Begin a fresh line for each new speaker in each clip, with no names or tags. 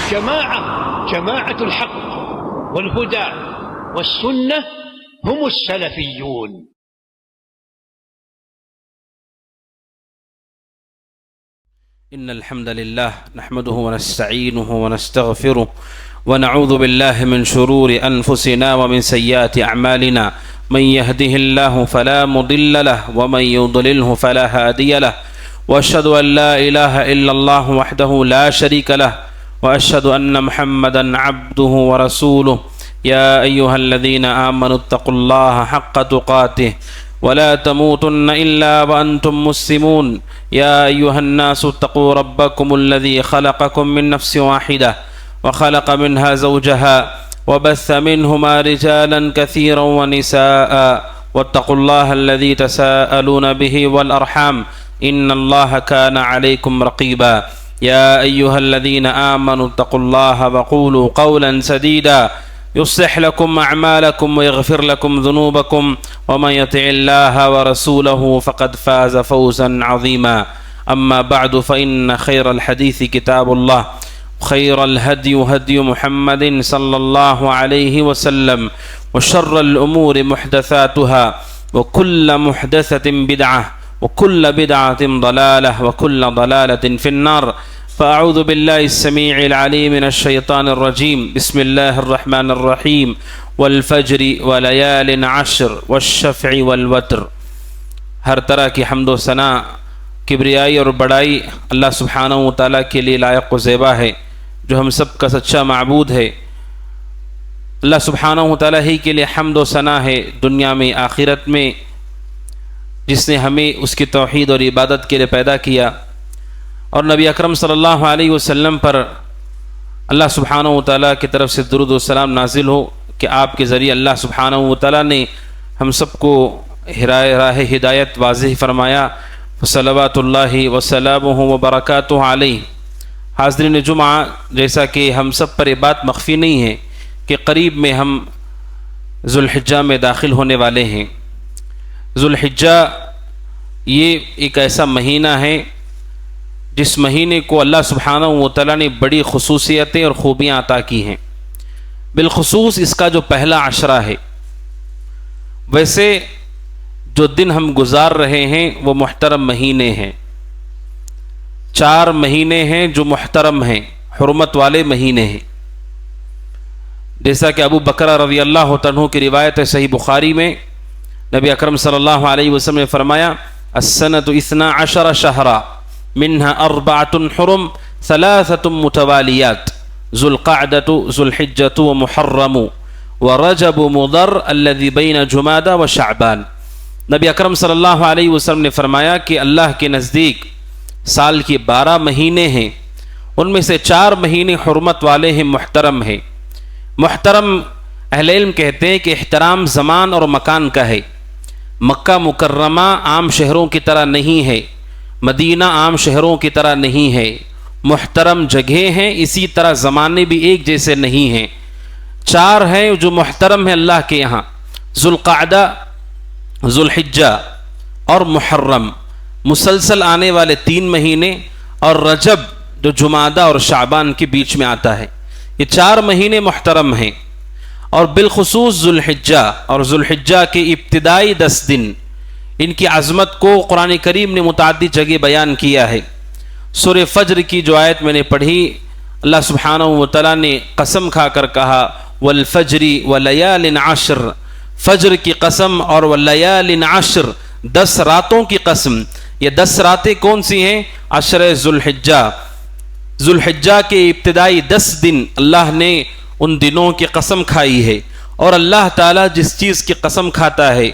جماعة الحق والهدى والسنة هم السلفيون.
إن الحمد لله نحمده ونستعينه ونستغفره ونعوذ بالله من شرور أنفسنا ومن سيئات أعمالنا. من يهده الله فلا مضل له ومن يضلله فلا هادي له، وأشهد أن لا إله إلا الله وحده لا شريك له، وأشهد أن محمدا عبده ورسوله. يا أيها الذين آمنوا اتقوا الله حق تقاته ولا تموتن إلا وأنتم مسلمون. يا أيها الناس اتقوا ربكم الذي خلقكم من نفس واحدة وخلق منها زوجها وبث منهما رجالا كثيرا ونساء، واتقوا الله الذي تساءلون به والأرحام إن الله كان عليكم رقيبا. يا أيها الذين آمنوا اتقوا الله وقولوا قولا سديدا يصلح لكم أعمالكم ويغفر لكم ذنوبكم، ومن يطع الله ورسوله فقد فاز فوزا عظيما. أما بعد فإن خير الحديث كتاب الله، خير الهدي هدي محمد صلى الله عليه وسلم، وشر الأمور محدثاتها، وكل محدثة بدعة، وكل بدعة ضلالة، وكل ضلالة في النار. فأعوذ بالله السميع العليم من الشيطان الرجيم. بسم الله الرحمن الرحيم. والفجر وليال عشر والشفع والوتر. ہر طرح کی حمد و ثنا، کبریائی اور بڑائی اللہ سبحانہ و تعالیٰ کے لیے لائق و زیبا ہے، جو ہم سب کا سچا معبود ہے۔ اللہ سبحانہ و تعالیٰ ہی کے لیے حمد و ثنا ہے دنیا میں آخرت میں، جس نے ہمیں اس کی توحید اور عبادت کے لیے پیدا کیا، اور نبی اکرم صلی اللہ علیہ وسلم پر اللہ سبحانہ و تعالیٰ کی طرف سے درود و سلام نازل ہو کہ آپ کے ذریعے اللہ سبحانہ و تعالیٰ نے ہم سب کو راہ ہدایت واضح فرمایا۔ صلوات اللہ وسلامہ وبرکاتہ علیہ۔ حاضرین جمعہ، جیسا کہ ہم سب پر یہ بات مخفی نہیں ہے کہ قریب میں ہم ذوالحجہ میں داخل ہونے والے ہیں۔ ذوالحجہ یہ ایک ایسا مہینہ ہے جس مہینے کو اللہ سبحانہ و تعالیٰ نے بڑی خصوصیتیں اور خوبیاں عطا کی ہیں، بالخصوص اس کا جو پہلا عشرہ ہے۔ ویسے جو دن ہم گزار رہے ہیں وہ محترم مہینے ہیں، 4 مہینے ہیں جو محترم ہیں، حرمت والے مہینے ہیں، جیسا کہ ابو بکر رضی اللہ عنہ کی روایت ہے صحیح بخاری میں، نبی اکرم صلی اللہ علیہ وسلم نے فرمایا: السنۃ 12 شہرا منها 4 حرم 3 متوالیات، ذو القعدۃ ذو الحجۃ ومحرم ورجب مضر الذي بین جمادى وشعبان۔ نبی اکرم صلی اللہ علیہ وسلم نے فرمایا کہ اللہ کے نزدیک سال کے 12 مہینے ہیں، ان میں سے 4 مہینے حرمت والے ہیں، محترم ہیں۔ محترم اہل علم کہتے ہیں کہ احترام زمان اور مکان کا ہے۔ مکہ مکرمہ عام شہروں کی طرح نہیں ہے، مدینہ عام شہروں کی طرح نہیں ہے، محترم جگہیں ہیں، اسی طرح زمانے بھی ایک جیسے نہیں ہیں۔ 4 ہیں جو محترم ہیں اللہ کے یہاں: ذوالقعدہ، ذوالحجہ اور محرم، مسلسل آنے والے 3 مہینے، اور رجب جو جمادہ اور شعبان کے بیچ میں آتا ہے۔ یہ 4 مہینے محترم ہیں، اور بالخصوص ذوالحجہ اور ذوالحجہ کے ابتدائی 10 دن، ان کی عظمت کو قرآن کریم نے متعدد جگہ بیان کیا ہے۔ سورہ فجر کی جو آیت میں نے پڑھی، اللہ سبحانہ و تعالیٰ نے قسم کھا کر کہا: والفجر ولیال عشر، فجر کی قسم اور ولیال عشر، 10 راتوں کی قسم۔ یہ 10 راتیں کون سی ہیں؟ عشر ذوالحجہ، ذوالحجہ کے ابتدائی 10 دن اللہ نے ان دنوں کی قسم کھائی ہے۔ اور اللہ تعالیٰ جس چیز کی قسم کھاتا ہے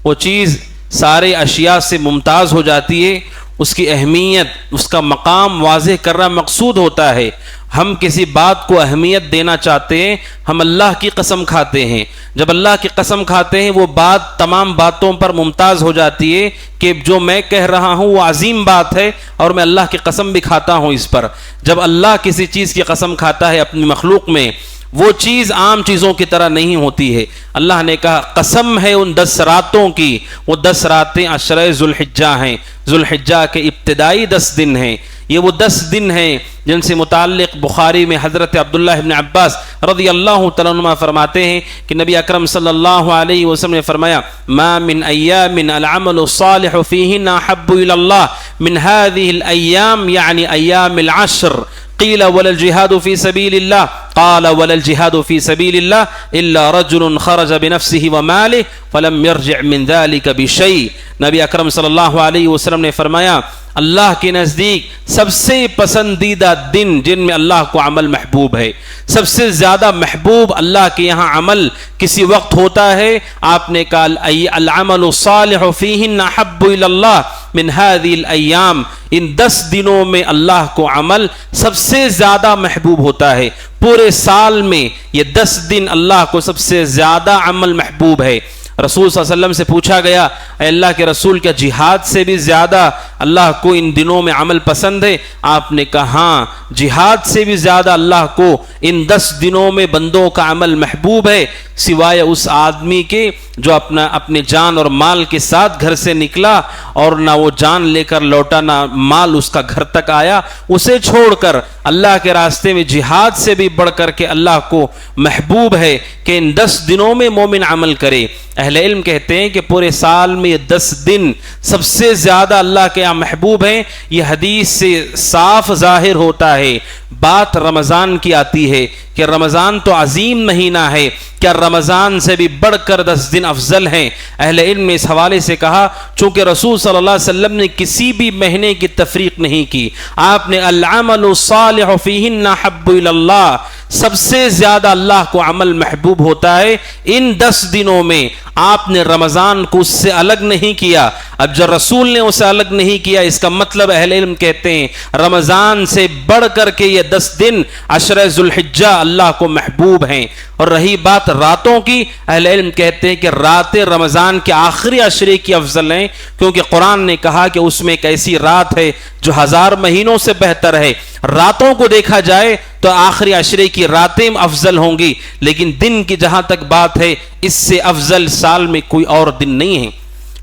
وہ چیز سارے اشیاء سے ممتاز ہو جاتی ہے، اس کی اہمیت، اس کا مقام واضح کرنا مقصود ہوتا ہے۔ ہم کسی بات کو اہمیت دینا چاہتے ہیں، ہم اللہ کی قسم کھاتے ہیں۔ جب اللہ کی قسم کھاتے ہیں وہ بات تمام باتوں پر ممتاز ہو جاتی ہے کہ جو میں کہہ رہا ہوں وہ عظیم بات ہے، اور میں اللہ کی قسم بھی کھاتا ہوں اس پر۔ جب اللہ کسی چیز کی قسم کھاتا ہے اپنی مخلوق میں، وہ چیز عام چیزوں کی طرح نہیں ہوتی ہے۔ اللہ نے کہا قسم ہے ان 10 راتوں کی، وہ 10 راتیں عشرہ ذوالحجہ ہیں، ذوالحجہ کے ابتدائی 10 دن ہیں۔ یہ وہ 10 دن ہیں جن سے متعلق بخاری میں حضرت عبداللہ ابن عباس رضی اللہ تعالیٰ عنہ فرماتے ہیں کہ نبی اکرم صلی اللہ علیہ وسلم نے فرمایا ما من ایام العمل الصالح فیہن احب الی اللہ من هذه الايام یعنی ایام العشر قیل ولا الجہاد فی سبیل اللہ قال ولا الجہاد فی سبیل اللہ الا رجل خرج بنفسه وماله فلم يرجع من ذلك بشيء۔ نبی اکرم صلی اللہ علیہ وسلم نے فرمایا اللہ کے نزدیک سب سے پسندیدہ دن جن میں اللہ کو عمل محبوب ہے، سب سے زیادہ محبوب اللہ کے یہاں عمل کسی وقت ہوتا ہے، آپ نے کہا العمل الصالح فیہن احب الی اللہ من هذه الايام، ان 10 دنوں میں اللہ کو عمل سب سے زیادہ محبوب ہوتا ہے۔ پورے سال میں یہ 10 دن اللہ کو سب سے زیادہ عمل محبوب ہے۔ رسول صلی اللہ علیہ وسلم سے پوچھا گیا اے اللہ کے رسول کیا جہاد سے بھی زیادہ اللہ کو ان دنوں میں عمل پسند ہے؟ آپ نے کہا ہاں، جہاد سے بھی زیادہ اللہ کو ان 10 دنوں میں بندوں کا عمل محبوب ہے، سوائے اس آدمی کے جو اپنے جان اور مال کے ساتھ گھر سے نکلا اور نہ وہ جان لے کر لوٹا نہ مال اس کا گھر تک آیا، اسے چھوڑ کر اللہ کے راستے میں جہاد سے بھی بڑھ کر کے اللہ کو محبوب ہے کہ ان 10 دنوں میں مومن عمل کرے۔ اہل علم کہتے ہیں کہ پورے سال میں یہ 10 دن سب سے زیادہ اللہ کے یہاں محبوب ہیں۔ یہ حدیث سے صاف ظاہر ہوتا ہے، بات رمضان کی آتی ہے کہ رمضان تو عظیم مہینہ ہے، کیا رمضان سے بھی بڑھ کر 10 دن افضل ہیں؟ اہل علم نے اس حوالے سے کہا چونکہ رسول صلی اللہ علیہ وسلم نے کسی بھی مہینے کی تفریق نہیں کی، آپ نے العمل الصالح فیہن احب الی اللہ، سب سے زیادہ اللہ کو عمل محبوب ہوتا ہے ان 10 دنوں میں۔ آپ نے رمضان کو اس سے الگ نہیں کیا، اب جب رسول نے اسے الگ نہیں کیا اس کا مطلب اہل علم کہتے ہیں رمضان سے بڑھ کر کے یہ 10 دن عشرہ ذوالحجہ اللہ کو محبوب ہیں۔ اور رہی بات راتوں کی، اہل علم کہتے ہیں کہ راتیں رمضان کے آخری عشرے کی افضل ہیں، کیونکہ قرآن نے کہا کہ اس میں ایک ایسی رات ہے جو 1000 مہینوں سے بہتر ہے۔ راتوں کو دیکھا جائے تو آخری عشرے کی راتیں افضل ہوں گی، لیکن دن کی جہاں تک بات ہے اس سے افضل سال میں کوئی اور دن نہیں ہے۔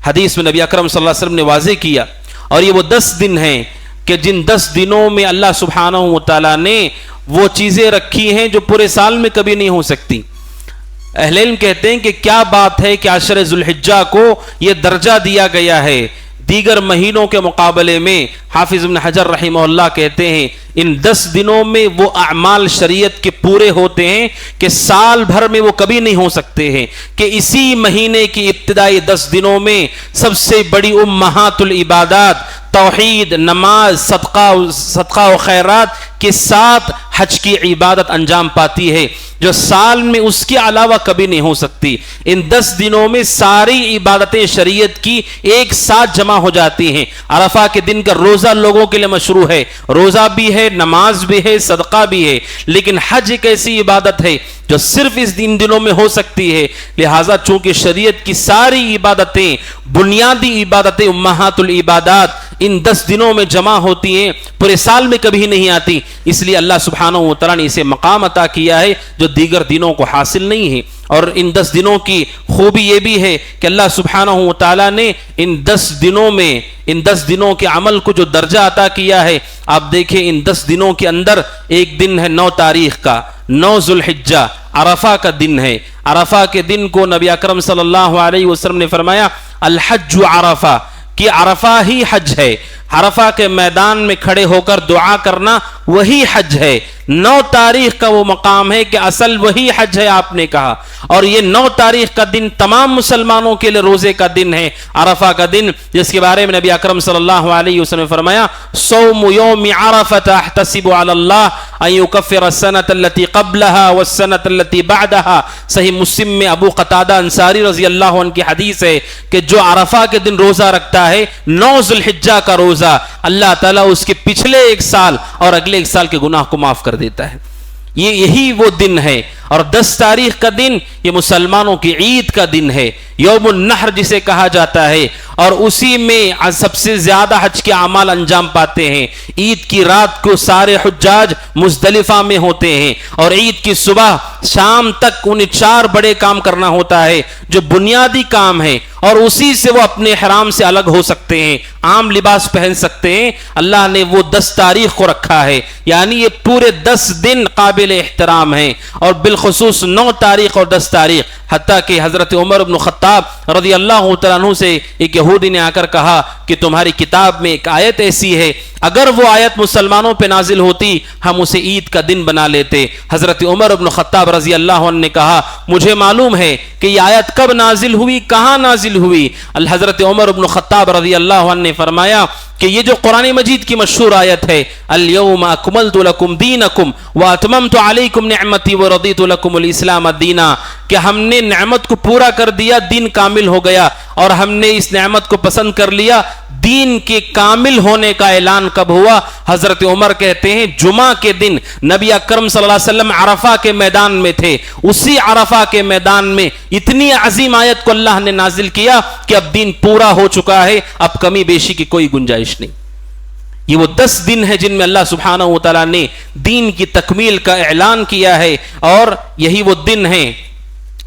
حدیث میں نبی اکرم صلی اللہ علیہ وسلم نے واضح کیا، اور یہ وہ 10 دن ہیں کہ جن 10 دنوں میں اللہ سبحانہ و تعالیٰ نے وہ چیزیں رکھی ہیں جو پورے سال میں کبھی نہیں ہو سکتی۔ اہل علم کہتے ہیں کہ کیا بات ہے کہ عشر ذوالحجہ کو یہ درجہ دیا گیا ہے دیگر مہینوں کے مقابلے میں۔ حافظ ابن حجر رحمہ اللہ کہتے ہیں ان 10 دنوں میں وہ اعمال شریعت کے پورے ہوتے ہیں کہ سال بھر میں وہ کبھی نہیں ہو سکتے ہیں، کہ اسی مہینے کی ابتدائی 10 دنوں میں سب سے بڑی امہات العبادات توحید، نماز، صدقہ و خیرات کے ساتھ حج کی عبادت انجام پاتی ہے جو سال میں اس کے علاوہ کبھی نہیں ہو سکتی۔ ان 10 دنوں میں ساری عبادتیں شریعت کی ایک ساتھ جمع ہو جاتی ہیں۔ عرفہ کے دن کا روزہ لوگوں کے لیے مشروع ہے، روزہ بھی ہے، نماز بھی ہے، صدقہ بھی ہے، لیکن حج ایک ایسی عبادت ہے جو صرف اس دنوں میں ہو سکتی ہے۔ لہٰذا چونکہ شریعت کی ساری عبادتیں، بنیادی عبادتیں، امہات العبادات ان 10 دنوں میں جمع ہوتی ہیں، پورے سال میں کبھی نہیں آتی، اس لیے اللہ سبحانہ و تعالیٰ نے اسے مقام عطا کیا ہے جو دیگر دنوں کو حاصل نہیں ہے۔ اور ان 10 دنوں کی خوبی یہ بھی ہے کہ اللہ سبحانہ و تعالیٰ نے ان 10 دنوں میں ان 10 دنوں کے عمل کو جو درجہ عطا کیا ہے، آپ دیکھیں ان 10 دنوں کے اندر ایک دن ہے 9 تاریخ کا، 9 ذوالحجہ، عرفہ کا دن ہے۔ عرفہ کے دن کو نبی اکرم صلی اللہ علیہ وسلم نے فرمایا الحج عرفہ، کہ عرفہ ہی حج ہے۔ عرفہ کے میدان میں کھڑے ہو کر دعا کرنا وہی حج ہے۔ 9 تاریخ کا وہ مقام ہے کہ اصل وہی حج ہے، آپ نے کہا۔ اور یہ 9 تاریخ کا دن تمام مسلمانوں کے لیے روزے کا دن ہے، عرفہ کا دن، جس کے بارے میں نبی اکرم صلی اللہ علیہ وسلم نے فرمایا صوم یوم عرفۃ احتسب علی اللہ ان یکفر السنۃ التي قبلها والسنۃ التي بعدها۔ صحیح مسلم میں ابو قتادہ انصاری رضی اللہ عنہ کی حدیث ہے کہ جو عرفہ کے دن روزہ رکھتا ہے 9 ذوالحجہ کا روزہ، اللہ تعالیٰ اس کے پچھلے 1 سال اور اگلے 1 سال کے گناہ کو معاف کر دیتا ہے۔ یہی وہ دن ہے۔ اور 10 تاریخ کا دن یہ مسلمانوں کی عید کا دن ہے، یوم النحر جسے کہا جاتا ہے، اور اسی میں سب سے زیادہ حج کے اعمال انجام پاتے ہیں۔ عید کی رات کو سارے حجاج مزدلفہ میں ہوتے ہیں، اور عید کی صبح شام تک انہیں 4 بڑے کام کرنا ہوتا ہے جو بنیادی کام ہے، اور اسی سے وہ اپنے احرام سے الگ ہو سکتے ہیں، عام لباس پہن سکتے ہیں. اللہ نے وہ 10 تاریخ کو رکھا ہے، یعنی یہ پورے 10 دن قابل احترام ہیں، اور بالخصوص 9 تاریخ اور 10 تاریخ. حتیٰ کہ حضرت عمر بن خطاب رضی اللہ تعالیٰ عنہ سے ایک یہودی نے آ کر کہا کہ تمہاری کتاب میں ایک آیت ایسی ہے، اگر وہ آیت مسلمانوں پہ نازل ہوتی ہم اسے عید کا دن بنا لیتے. حضرت عمر بن خطاب رضی اللہ عنہ نے کہا مجھے معلوم ہے کہ یہ آیت کب نازل ہوئی، کہاں نازل ہوئی. حضرت عمر بن خطاب رضی اللہ عنہ نے فرمایا کہ یہ جو قرآن مجید کی مشہور آیت ہے اليوم اکملت لکم دینکم واتممت علیکم نعمتی ورضیت لکم الاسلام دینا، کہ ہم نے نعمت کو پورا کر دیا، دین کامل ہو گیا، اور ہم نے اس نعمت کو پسند کر لیا. دین کے کامل ہونے کا اعلان کب ہوا؟ حضرت عمر کہتے ہیں جمعہ کے دن نبی اکرم صلی اللہ علیہ وسلم عرفہ کے میدان میں تھے، اسی عرفہ کے میدان میں اتنی عظیم آیت کو اللہ نے نازل کیا کہ اب دین پورا ہو چکا ہے، اب کمی بیشی کی کوئی گنجائش نہیں. یہ وہ 10 دن ہے جن میں اللہ سبحانہ و تعالیٰ نے دین کی تکمیل کا اعلان کیا ہے، اور یہی وہ دن ہیں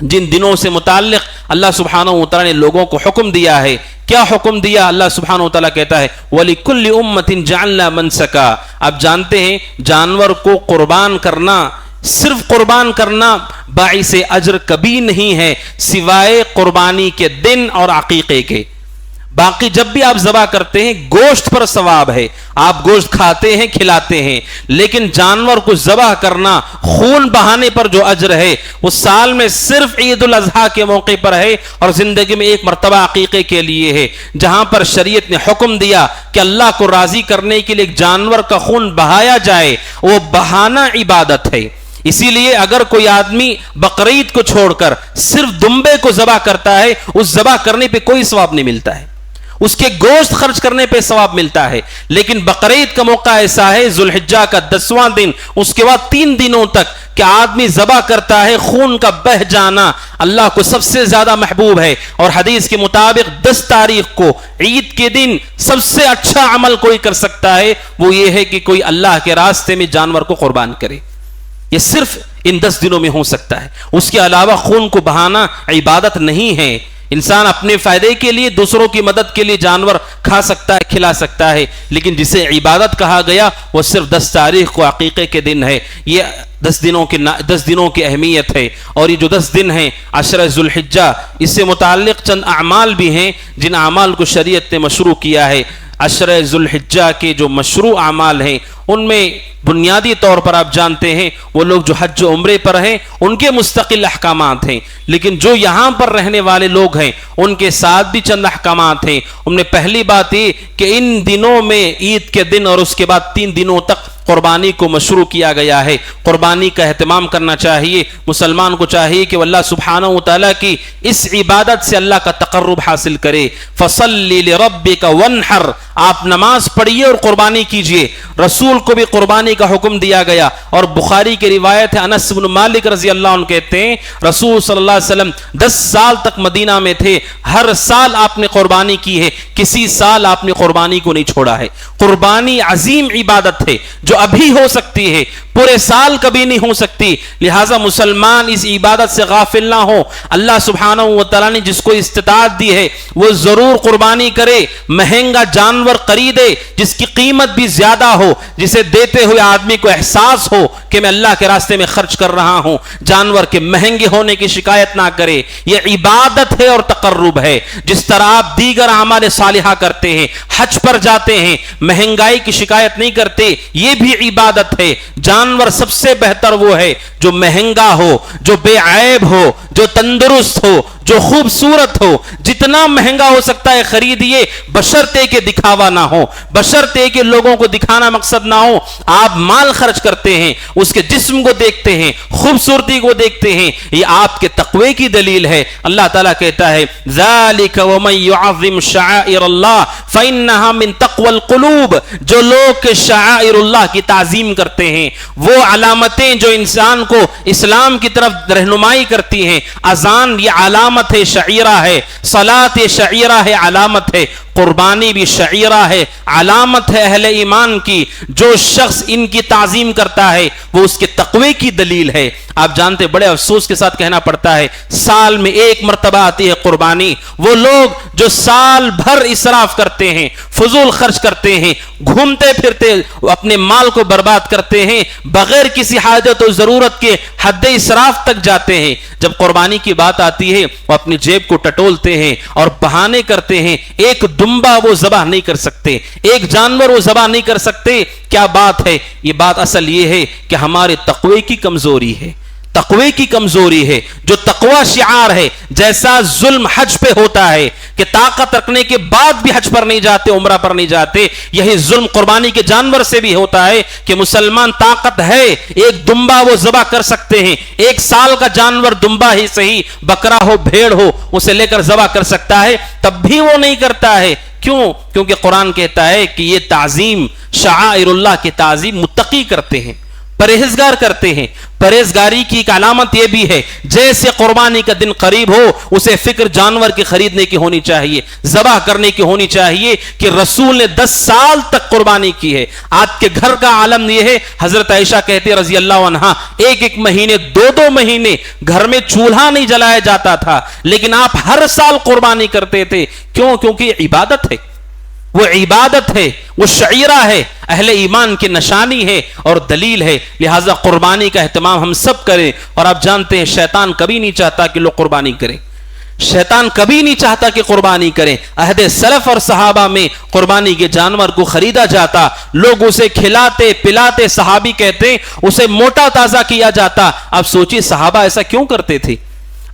جن دنوں سے متعلق اللہ سبحانہ و تعالیٰ نے لوگوں کو حکم دیا ہے. کیا حکم دیا؟ اللہ سبحانہ و تعالیٰ کہتا ہے وَلِكُلِّ أُمَّةٍ جَعَلْنَا مَنْسَكًا. آپ جانتے ہیں جانور کو قربان کرنا، صرف قربان کرنا باعث اجر کبھی نہیں ہے سوائے قربانی کے دن اور عقیقے کے. باقی جب بھی آپ ذبح کرتے ہیں گوشت پر ثواب ہے، آپ گوشت کھاتے ہیں کھلاتے ہیں، لیکن جانور کو ذبح کرنا، خون بہانے پر جو اجر ہے وہ سال میں صرف عید الاضحیٰ کے موقع پر ہے، اور زندگی میں ایک مرتبہ عقیقے کے لیے ہے، جہاں پر شریعت نے حکم دیا کہ اللہ کو راضی کرنے کے لیے ایک جانور کا خون بہایا جائے. وہ بہانا عبادت ہے. اسی لیے اگر کوئی آدمی بقرعید کو چھوڑ کر صرف دمبے کو ذبح کرتا ہے، اس ذبح کرنے پہ کوئی ثواب نہیں ملتا ہے، اس کے گوشت خرچ کرنے پہ ثواب ملتا ہے. لیکن بقرعید کا موقع ایسا ہے ذوالحجہ کا 10واں دن، اس کے بعد 3 دنوں تک کہ آدمی ذبح کرتا ہے، خون کا بہ جانا اللہ کو سب سے زیادہ محبوب ہے. اور حدیث کے مطابق 10 تاریخ کو عید کے دن سب سے اچھا عمل کوئی کر سکتا ہے وہ یہ ہے کہ کوئی اللہ کے راستے میں جانور کو قربان کرے. یہ صرف ان 10 دنوں میں ہو سکتا ہے، اس کے علاوہ خون کو بہانا عبادت نہیں ہے. انسان اپنے فائدے کے لیے دوسروں کی مدد کے لیے جانور کھا سکتا ہے، کھلا سکتا ہے، لیکن جسے عبادت کہا گیا وہ صرف 10 تاریخ کو عقیقے کے دن ہے. یہ 10 دنوں کی اہمیت ہے. اور یہ جو 10 دن ہیں عشرہ ذوالحجہ، اس سے متعلق چند اعمال بھی ہیں جن اعمال کو شریعت نے مشروع کیا ہے. عشرہ ذوالحجہ کے جو مشروع اعمال ہیں ان میں بنیادی طور پر آپ جانتے ہیں وہ لوگ جو حج و عمرے پر ہیں ان کے مستقل احکامات ہیں، لیکن جو یہاں پر رہنے والے لوگ ہیں ان کے ساتھ بھی چند احکامات ہیں. ان میں پہلی بات یہ کہ ان دنوں میں عید کے دن اور اس کے بعد 3 دنوں تک قربانی کو مشروع کیا گیا ہے. قربانی کا اہتمام کرنا چاہیے. مسلمان کو چاہیے کہ وہ اللہ سبحانہ و تعالیٰ کی اس عبادت سے اللہ کا تقرب حاصل کرے. فَصَلِّ لِرَبِّكَ وَانْحَرْ. آپ نماز پڑھیے اور قربانی کیجئے. رسول کو بھی قربانی کا حکم دیا گیا، اور بخاری کی روایت ہے انس بن مالک رضی اللہ عنہ کہتے ہیں رسول صلی اللہ علیہ وسلم 10 سال تک مدینہ میں تھے، ہر سال آپ نے قربانی کی ہے، کسی سال آپ نے قربانی کو نہیں چھوڑا ہے. قربانی عظیم عبادت ہے جو ابھی ہو سکتی ہے، پورے سال کبھی نہیں ہو سکتی. لہٰذا مسلمان اس عبادت سے غافل نہ ہو. اللہ سبحانہ و تعالیٰ نے جس کو استطاعت دی ہے وہ ضرور قربانی کرے، مہنگا جانور خریدے جس کی قیمت بھی زیادہ ہو، جسے دیتے ہوئے آدمی کو احساس ہو کہ میں اللہ کے راستے میں خرچ کر رہا ہوں. جانور کے مہنگے ہونے کی شکایت نہ کرے. یہ عبادت ہے اور تقرب ہے. جس طرح آپ دیگر اعمال صالحہ کرتے ہیں، حج پر جاتے ہیں، مہنگائی کی شکایت نہیں کرتے، یہ بھی عبادت ہے. جانور سب سے بہتر وہ ہے جو مہنگا ہو، جو بے عیب ہو، جو تندرست ہو، جو خوبصورت ہو. جتنا مہنگا ہو سکتا ہے خریدیے، بشرطے کہ دکھاوا نہ ہو، بشرطے کہ لوگوں کو دکھانا مقصد نہ ہو. آپ مال خرچ کرتے ہیں، اس کے جسم کو دیکھتے ہیں، خوبصورتی کو دیکھتے ہیں، یہ آپ کے تقوی کی دلیل ہے. اللہ تعالیٰ کہتا ہے ذالک ومن یعظم شعائر اللہ فانہا من تقوی القلوب. جو لوگ شعائر اللہ کی تعظیم کرتے ہیں، وہ علامتیں جو انسان کو اسلام کی طرف رہنمائی کرتی ہیں. اذان یہ علامت ہے، شعیرہ ہے. صلاۃ یہ شعیرہ ہے، علامت ہے. قربانی بھی شعیرہ ہے، علامت ہے اہل ایمان کی. جو شخص ان کی تعظیم کرتا ہے وہ اس کے تقوی کی دلیل ہے. آپ جانتے بڑے افسوس کے ساتھ کہنا پڑتا ہے سال میں ایک مرتبہ آتی ہے قربانی. وہ لوگ جو سال بھر اسراف کرتے ہیں، فضول خرچ کرتے ہیں، گھومتے پھرتے اپنے مال کو برباد کرتے ہیں، بغیر کسی حاجت و ضرورت کے حد اسراف تک جاتے ہیں، جب قربانی کی بات آتی ہے وہ اپنی جیب کو ٹٹولتے ہیں اور بہانے کرتے ہیں. ایک دمبا وہ ذبح نہیں کر سکتے، ایک جانور وہ ذبح نہیں کر سکتے. کیا بات ہے؟ یہ بات اصل یہ ہے کہ ہمارے تقوی کی کمزوری ہے، تقوی کی کمزوری ہے. جو تقوی شعار ہے، جیسا ظلم حج پہ ہوتا ہے کہ طاقت رکھنے کے بعد بھی حج پر نہیں جاتے، عمرہ پر نہیں جاتے، یہی ظلم قربانی کے جانور سے بھی ہوتا ہے کہ مسلمان طاقت ہے، ایک دمبا وہ ذبح کر سکتے ہیں، 1 سال کا جانور دمبا ہی صحیح، بکرا ہو بھیڑ ہو، اسے لے کر ذبح کر سکتا ہے، تب بھی وہ نہیں کرتا ہے. کیوں؟ کیونکہ قرآن کہتا ہے کہ یہ تعظیم، شعائر اللہ کی تعظیم متقی کرتے ہیں، پرہیزگار کرتے ہیں. پرہیزگاری کی ایک علامت یہ بھی ہے جیسے قربانی کا دن قریب ہو اسے فکر جانور کے خریدنے کی ہونی چاہیے، ذبح کرنے کی ہونی چاہیے کہ رسول نے 10 سال تک قربانی کی ہے. آپ کے گھر کا عالم یہ ہے، حضرت عائشہ کہتے رضی اللہ عنہا 1 مہینے 2 مہینے گھر میں چولہا نہیں جلایا جاتا تھا، لیکن آپ ہر سال قربانی کرتے تھے. کیوں؟ کیونکہ یہ عبادت ہے، وہ عبادت ہے، وہ شعیرہ ہے، اہل ایمان کی نشانی ہے اور دلیل ہے. لہذا قربانی کا اہتمام ہم سب کریں. اور آپ جانتے ہیں شیطان کبھی نہیں چاہتا کہ لوگ قربانی کریں، شیطان کبھی نہیں چاہتا کہ قربانی کریں. عہد سلف اور صحابہ میں قربانی کے جانور کو خریدا جاتا، لوگ اسے کھلاتے پلاتے، صحابی کہتے ہیں اسے موٹا تازہ کیا جاتا. آپ سوچیے صحابہ ایسا کیوں کرتے تھے؟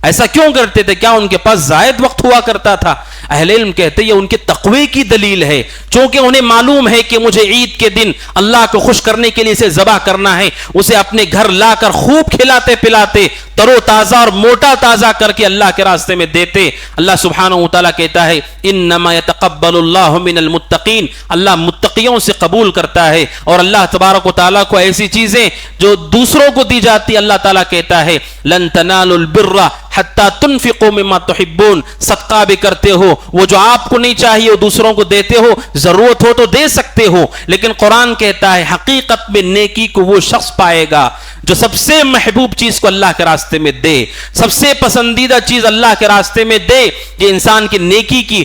ایسا کیوں کرتے تھے؟ کیا ان کے پاس زائد وقت ہوا کرتا تھا؟ اہل علم کہتے ہیں یہ ان کے تقوی کی دلیل ہے، چونکہ انہیں معلوم ہے کہ مجھے عید کے دن اللہ کو خوش کرنے کے لیے اسے ذبح کرنا ہے. اسے اپنے گھر لا کر خوب کھلاتے پلاتے، تر و تازہ اور موٹا تازہ کر کے اللہ کے راستے میں دیتے. اللہ سبحانہ و تعالیٰ کہتا ہے انما يتقبل اللہ من المتقین، اللہ متقیوں سے قبول کرتا ہے. اور اللہ تبارک و تعالیٰ کو ایسی چیزیں جو دوسروں کو دی جاتی اللہ تعالیٰ کہتا ہے لن تنالوا البر حتی تنفقوا مما تحبون، صدقہ بھی کرتے ہو، وہ جو آپ کو نہیں چاہیے وہ دوسروں کو دیتے ہو، ضرورت ہو تو دے سکتے ہو. لیکن قرآن کہتا ہے حقیقت میں نیکی کو وہ شخص پائے گا جو سب سے محبوب چیز کو اللہ کے راستے میں دے، سب سے پسندیدہ چیز اللہ کے راستے میں دے. یہ انسان کی نیکی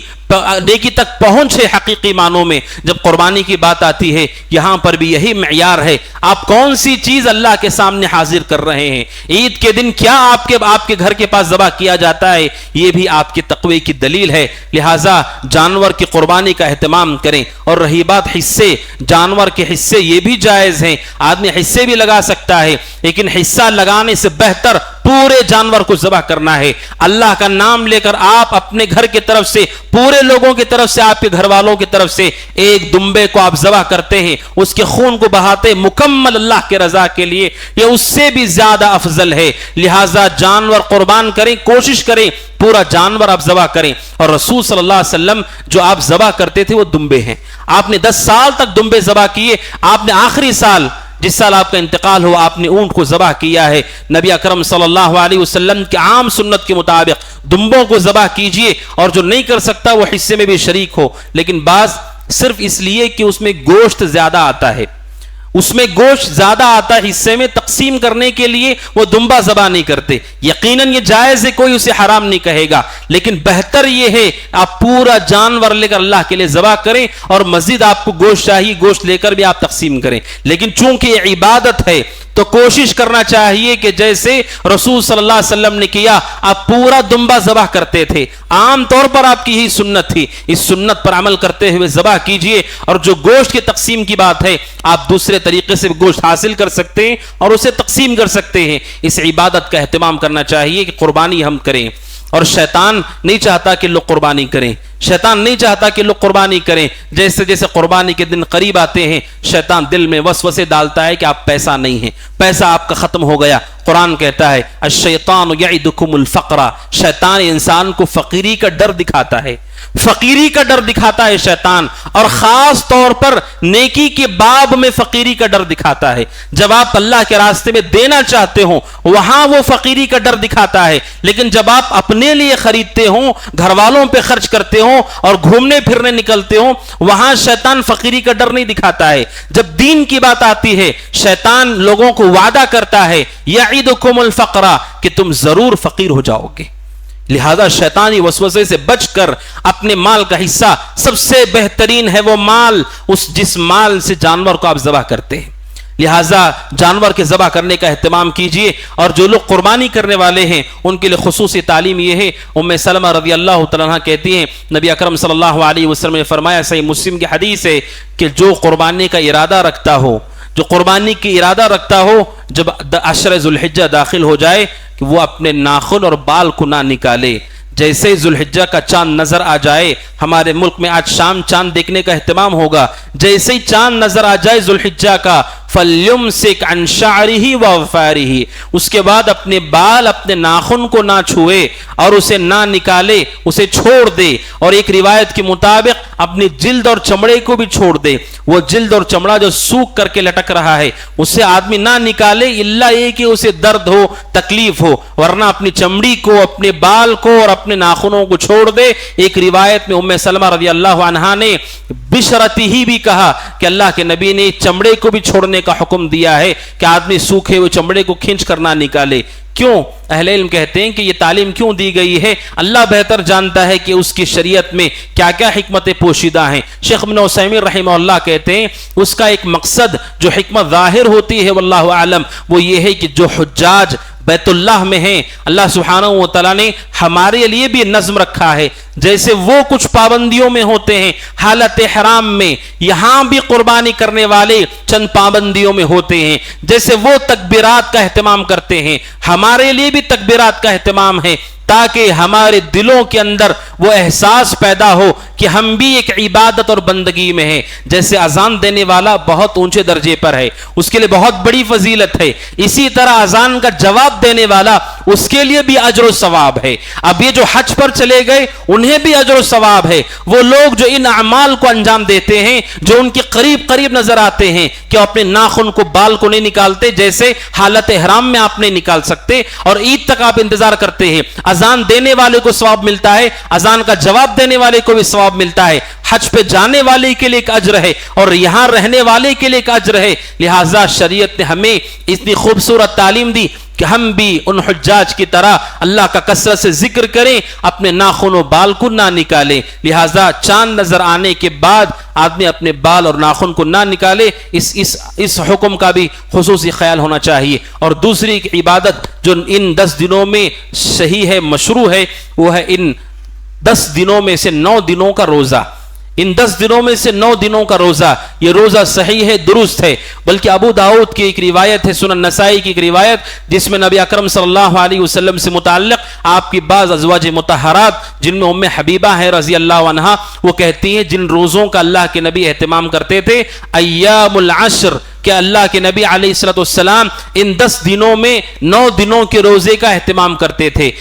تک پہنچے حقیقی معنوں میں. جب قربانی کی بات آتی ہے یہاں پر بھی یہی معیار ہے، آپ کون سی چیز اللہ کے سامنے حاضر کر رہے ہیں. عید کے دن کیا آپ کے گھر کے پاس ذبح کیا جاتا ہے، یہ بھی آپ کی تقوی کی دلیل ہے. لہٰذا جانور کی قربانی کا اہتمام کریں. اور رہی بات حصے، جانور کے حصے یہ بھی جائز ہیں، آدمی حصے بھی لگا سکتا ہے، لیکن حصہ لگانے سے بہتر پورے جانور کو ذبح کرنا ہے. اللہ کا نام لے کر آپ اپنے گھر کی طرف سے، پورے لوگوں کی طرف سے، آپ کے گھر والوں کی طرف سے ایک دمبے کو آپ ذبح کرتے ہیں، اس کے خون کو بہاتے مکمل اللہ کے رضا کے لیے، یہ اس سے بھی زیادہ افضل ہے. لہٰذا جانور قربان کریں، کوشش کریں پورا جانور آپ ذبح کریں. اور رسول صلی اللہ علیہ وسلم جو آپ ذبح کرتے تھے وہ دمبے ہیں. آپ نے 10 سال تک دمبے ذبح کیے. آپ نے آخری سال جس سال آپ کا انتقال ہوا آپ نے اونٹ کو ذبح کیا ہے. نبی اکرم صلی اللہ علیہ وسلم کی عام سنت کے مطابق دمبوں کو ذبح کیجئے، اور جو نہیں کر سکتا وہ حصے میں بھی شریک ہو. لیکن بعض صرف اس لیے کہ اس میں گوشت زیادہ آتا ہے، اس میں گوشت زیادہ آتا ہے، حصے میں تقسیم کرنے کے لیے وہ دمبا ذبح نہیں کرتے. یقیناً یہ جائز ہے، کوئی اسے حرام نہیں کہے گا، لیکن بہتر یہ ہے آپ پورا جانور لے کر اللہ کے لیے ذبح کریں، اور مزید آپ کو گوشت چاہیے گوشت لے کر بھی آپ تقسیم کریں. لیکن چونکہ یہ عبادت ہے تو کوشش کرنا چاہیے کہ جیسے رسول صلی اللہ علیہ وسلم نے کیا آپ پورا دمبا ذبح کرتے تھے. عام طور پر آپ کی ہی سنت تھی، اس سنت پر عمل کرتے ہوئے ذبح کیجئے. اور جو گوشت کی تقسیم کی بات ہے آپ دوسرے طریقے سے گوشت حاصل کر سکتے ہیں اور اسے تقسیم کر سکتے ہیں. اس عبادت کا اہتمام کرنا چاہیے کہ قربانی ہم کریں. اور شیطان نہیں چاہتا کہ لوگ قربانی کریں، شیطان نہیں چاہتا کہ لوگ قربانی کریں. جیسے جیسے قربانی کے دن قریب آتے ہیں شیطان دل میں وسوسے ڈالتا ہے کہ آپ پیسہ نہیں ہیں، پیسہ آپ کا ختم ہو گیا. قرآن کہتا ہے الشیطان یعدکم الفقر، شیطان انسان کو فقیری کا ڈر دکھاتا ہے. فقیری کا ڈر دکھاتا ہے شیطان، اور خاص طور پر نیکی کے باب میں فقیری کا ڈر دکھاتا ہے۔ جب آپ اللہ کے راستے میں دینا چاہتے ہوں وہاں وہ فقیری کا ڈر دکھاتا ہے، لیکن جب آپ اپنے لیے خریدتے ہوں، گھر والوں پہ خرچ کرتے ہوں اور گھومنے پھرنے نکلتے ہوں وہاں شیطان فقیری کا ڈر نہیں دکھاتا ہے۔ جب دین کی بات آتی ہے شیطان لوگوں کو وعدہ کرتا ہے یعدکم الفقر، کہ تم ضرور فقیر ہو جاؤ گے۔ لہذا شیطانی وسوسے سے بچ کر اپنے مال کا حصہ، سب سے بہترین ہے وہ مال جس مال سے جانور کو آپ ذبح کرتے ہیں، لہذا جانور کے ذبح کرنے کا اہتمام کیجئے۔ اور جو لوگ قربانی کرنے والے ہیں ان کے لیے خصوصی تعلیم یہ ہے، ام سلمہ رضی اللہ تعالیٰ عنہ کہتی ہیں نبی اکرم صلی اللہ علیہ وسلم نے فرمایا، صحیح مسلم کی حدیث ہے، کہ جو قربانی کا ارادہ رکھتا ہو، جو قربانی کی ارادہ رکھتا ہو، جب عشر ذوالحجہ داخل ہو جائے کہ وہ اپنے ناخن اور بال کو نہ نکالے۔ جیسے ذوالحجہ کا چاند نظر آ جائے، ہمارے ملک میں آج شام چاند دیکھنے کا اہتمام ہوگا، جیسے ہی چاند نظر آ جائے ذوالحجہ کا، فَلْيُمْسِكْ عَنْ شَعْرِهِ وَأَظْفَارِهِ، اس کے بعد اپنے بال، اپنے ناخن کو نہ چھوئے اور اسے نہ نکالے، اسے چھوڑ دے، اور ایک روایت کے مطابق اپنی جلد اور چمڑے کو بھی چھوڑ دے۔ وہ جلد اور چمڑا جو سوکھ کر کے لٹک رہا ہے اسے آدمی نہ نکالے، الا یہ کہ اسے درد ہو، تکلیف ہو، ورنہ اپنی چمڑی کو، اپنے بال کو اور اپنے ناخنوں کو چھوڑ دے۔ ایک روایت میں ام سلمہ رضی اللہ عنہا نے بشرتی ہی بھی کہا کہ اللہ کے نبی نے چمڑے کو بھی چھوڑنے کا حکم دیا ہے کہ آدمی سوکھے ہوئے چمڑے کو کھینچ کر نہ نکالے۔ کیوں؟ اہل علم کہتے ہیں کہ یہ تعلیم کیوں دی گئی ہے، اللہ بہتر جانتا ہے کہ اس کی شریعت میں کیا کیا حکمتیں پوشیدہ ہیں۔ شیخ ابن عثیمین رحمہ اللہ کہتے ہیں اس کا ایک مقصد جو حکمت ظاہر ہوتی ہے واللہ اعلم وہ یہ ہے کہ جو حجاج بیت اللہ میں ہیں، اللہ سبحانہ و تعالیٰ نے ہمارے لیے بھی نظم رکھا ہے، جیسے وہ کچھ پابندیوں میں ہوتے ہیں حالت حرام میں، یہاں بھی قربانی کرنے والے چند پابندیوں میں ہوتے ہیں۔ جیسے وہ تکبیرات کا اہتمام کرتے ہیں، ہمارے لیے بھی تکبیرات کا اہتمام ہے، تاکہ ہمارے دلوں کے اندر وہ احساس پیدا ہو کہ ہم بھی ایک عبادت اور بندگی میں ہیں۔ جیسے اذان دینے والا بہت اونچے درجے پر ہے، اس کے لیے بہت بڑی فضیلت ہے، اسی طرح اذان کا جواب دینے والا اس کے لیے بھی اجر و ثواب ہے۔ اب یہ جو حج پر چلے گئے انہیں بھی اجر و ثواب ہے۔ وہ لوگ جو ان اعمال کو انجام دیتے ہیں، جو ان کے قریب قریب نظر آتے ہیں کہ اپنے ناخن کو، بال کو نہیں نکالتے، جیسے حالت احرام میں آپ نہیں نکال سکتے، اور عید تک آپ انتظار کرتے ہیں، اذان دینے والے کو ثواب ملتا ہے، اذان کا جواب دینے والے کو بھی ثواب ملتا ہے، حج پہ جانے والے کے لیے ایک اجر ہے اور یہاں رہنے والے کے لیے ایک اجر ہے۔ لہٰذا شریعت نے ہمیں اتنی خوبصورت تعلیم دی کہ ہم بھی ان حجاج کی طرح اللہ کا کثرت سے ذکر کریں، اپنے ناخن و بال کو نہ نکالیں۔ لہٰذا چاند نظر آنے کے بعد آدمی اپنے بال اور ناخن کو نہ نکالے، اس حکم کا بھی خصوصی خیال ہونا چاہیے۔ اور دوسری عبادت جو ان 10 دنوں میں صحیح ہے، مشروع ہے، وہ ہے ان 10 دنوں میں سے 9 دنوں کا روزہ۔ ان 10 دنوں میں سے 9 دنوں کا روزہ، یہ روزہ صحیح ہے، درست ہے، بلکہ ابو داؤد کی ایک روایت ہے، سنن نسائی کی ایک روایت، جس میں نبی اکرم صلی اللہ علیہ وسلم سے متعلق آپ کی بعض ازواج مطہرات جن میں ام حبیبہ ہے رضی اللہ عنہا، وہ کہتی ہیں جن روزوں کا اللہ کے نبی اہتمام کرتے تھے، ایام العشر، کہ اللہ کے نبی علیہ الصلوۃ والسلام ان 10 دنوں میں 9 دنوں کے روزے کا اہتمام کرتے تھے،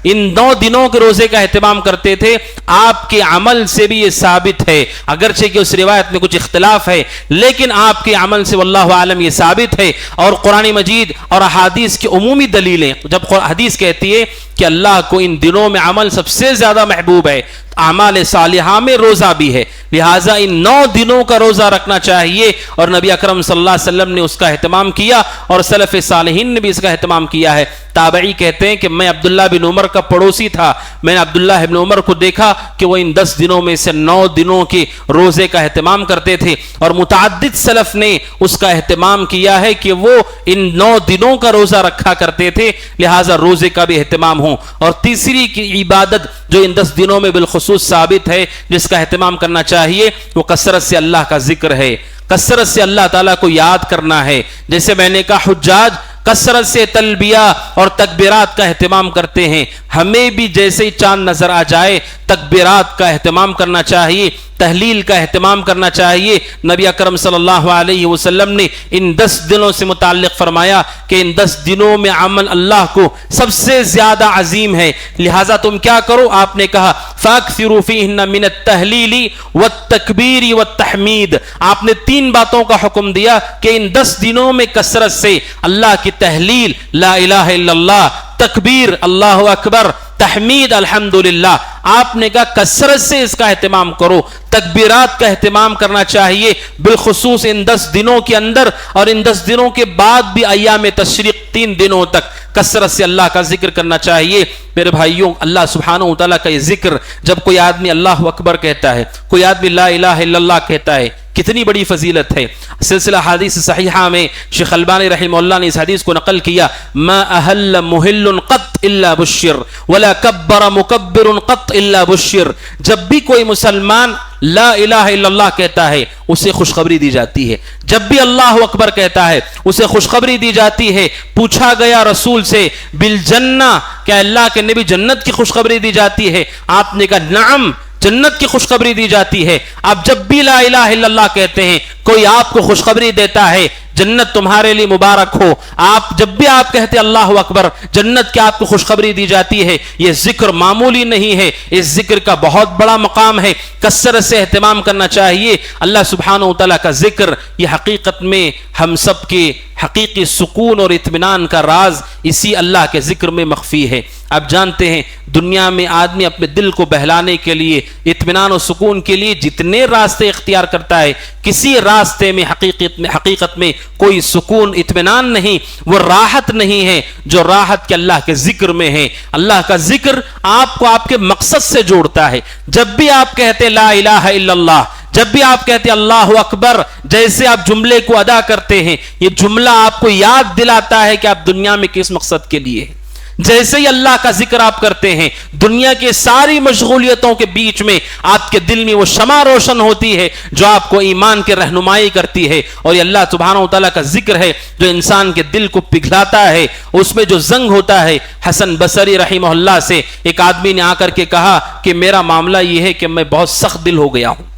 ان 9 دنوں کے روزے کا اہتمام کرتے تھے۔ آپ کے عمل سے بھی یہ ثابت ہے، اگرچہ کہ اس روایت میں کچھ اختلاف ہے، لیکن آپ کے عمل سے واللہ عالم یہ ثابت ہے۔ اور قرآن مجید اور احادیث کی عمومی دلیلیں، جب حدیث کہتی ہے کہ اللہ کو ان دنوں میں عمل سب سے زیادہ محبوب ہے، اعمال صالحہ میں روزہ بھی ہے، لہٰذا ان 9 دنوں کا روزہ رکھنا چاہیے، اور نبی اکرم صلی اللہ علیہ وسلم نے اس کا اہتمام کیا، اور سلف صالحین نے بھی اس کا اہتمام کیا ہے۔ تابعی کہتے ہیں کہ میں عبداللہ بن عمر کا پڑوسی تھا، میں نے عبداللہ بن عمر کو دیکھا کہ وہ ان 10 دنوں میں سے 9 دنوں کے روزے کا اہتمام کرتے تھے، اور متعدد سلف نے اس کا اہتمام کیا ہے کہ وہ ان 9 دنوں کا روزہ رکھا کرتے تھے، لہٰذا روزے کا بھی اہتمام ہو۔ اور تیسری کی عبادت جو ان 10 دنوں میں بالخصوص ثابت ہے، جس کا اہتمام کرنا چاہیے، وہ کثرت سے اللہ کا ذکر ہے، کثرت سے اللہ تعالیٰ کو یاد کرنا ہے۔ جیسے میں نے کہا حجاج کثرت سے تلبیہ اور تکبیرات کا اہتمام کرتے ہیں، ہمیں بھی جیسے ہی چاند نظر آ جائے تکبیرات کا اہتمام کرنا چاہیے، تحلیل کا اہتمام کرنا چاہیے۔ نبی اکرم صلی اللہ علیہ وسلم نے ان 10 دنوں سے متعلق فرمایا کہ ان 10 دنوں میں عمل اللہ کو سب سے زیادہ عظیم ہے، لہٰذا تم کیا کرو؟ آپ نے کہا فَأَكْثِرُوا فِيهِنَّ مِنَ التَّهْلِيلِ وَالتَّكْبِيرِ وَالتَّحْمِيدِ، آپ نے 3 باتوں کا حکم دیا کہ ان 10 دنوں میں کثرت سے اللہ کی تحلیل، لا الہ الا اللہ، تکبیر اللہ اکبر، تحمید الحمدللہ، آپ نے کہا کثرت سے اس کا اہتمام کرو، تکبیرات کا اہتمام کرنا چاہیے، بالخصوص ان 10 دنوں کے اندر، اور ان 10 دنوں کے بعد بھی ایام تشریق 3 دنوں تک کثرت سے اللہ کا ذکر کرنا چاہیے۔ میرے بھائیوں، اللہ سبحانہ وتعالیٰ کا یہ ذکر، جب کوئی آدمی اللہ اکبر کہتا ہے، کوئی آدمی لا الہ الا اللہ کہتا ہے، کتنی بڑی فضیلت ہے۔ سلسلہ حدیث صحیحہ میں شیخ البانی رحمہ اللہ نے اس حدیث کو نقل کیا، ما اہل محل قط الا بشر ولا کبر مکبر قط الا بشر، جب بھی کوئی مسلمان لا الہ الا اللہ کہتا ہے اسے خوشخبری دی جاتی ہے، جب بھی اللہ اکبر کہتا ہے اسے خوشخبری دی جاتی ہے۔ پوچھا گیا رسول سے بالجنہ، کیا اللہ کے نبی جنت کی خوشخبری دی جاتی ہے؟ آپ نے کہا نعم، جنت کی خوشخبری دی جاتی ہے۔ آپ جب بھی لا الہ الا اللہ کہتے ہیں کوئی آپ کو خوشخبری دیتا ہے جنت تمہارے لیے مبارک ہو، آپ جب بھی آپ کہتے اللہ اکبر جنت کی آپ کو خوشخبری دی جاتی ہے۔ یہ ذکر معمولی نہیں ہے، اس ذکر کا بہت بڑا مقام ہے، کثرت سے اہتمام کرنا چاہیے۔ اللہ سبحانہ وتعالیٰ کا ذکر یہ حقیقت میں ہم سب کے حقیقی سکون اور اطمینان کا راز اسی اللہ کے ذکر میں مخفی ہے۔ آپ جانتے ہیں دنیا میں آدمی اپنے دل کو بہلانے کے لیے، اطمینان و سکون کے لیے جتنے راستے اختیار کرتا ہے، کسی راستے میں حقیقت میں کوئی سکون اطمینان نہیں، وہ راحت نہیں ہے جو راحت کے اللہ کے ذکر میں ہے۔ اللہ کا ذکر آپ کو آپ کے مقصد سے جوڑتا ہے۔ جب بھی آپ کہتے لا الہ الا اللہ، جب بھی آپ کہتے اللہ اکبر، جیسے آپ جملے کو ادا کرتے ہیں یہ جملہ آپ کو یاد دلاتا ہے کہ آپ دنیا میں کس مقصد کے لیے ہیں۔ جیسے ہی اللہ کا ذکر آپ کرتے ہیں دنیا کے ساری مشغولیتوں کے بیچ میں آپ کے دل میں وہ شمع روشن ہوتی ہے جو آپ کو ایمان کی رہنمائی کرتی ہے، اور یہ اللہ سبحانہ وتعالیٰ کا ذکر ہے جو انسان کے دل کو پگھلاتا ہے، اس میں جو زنگ ہوتا ہے۔ حسن بصری رحمہ اللہ سے ایک آدمی نے آ کر کے کہا کہ میرا معاملہ یہ ہے کہ میں بہت سخت دل ہو گیا ہوں،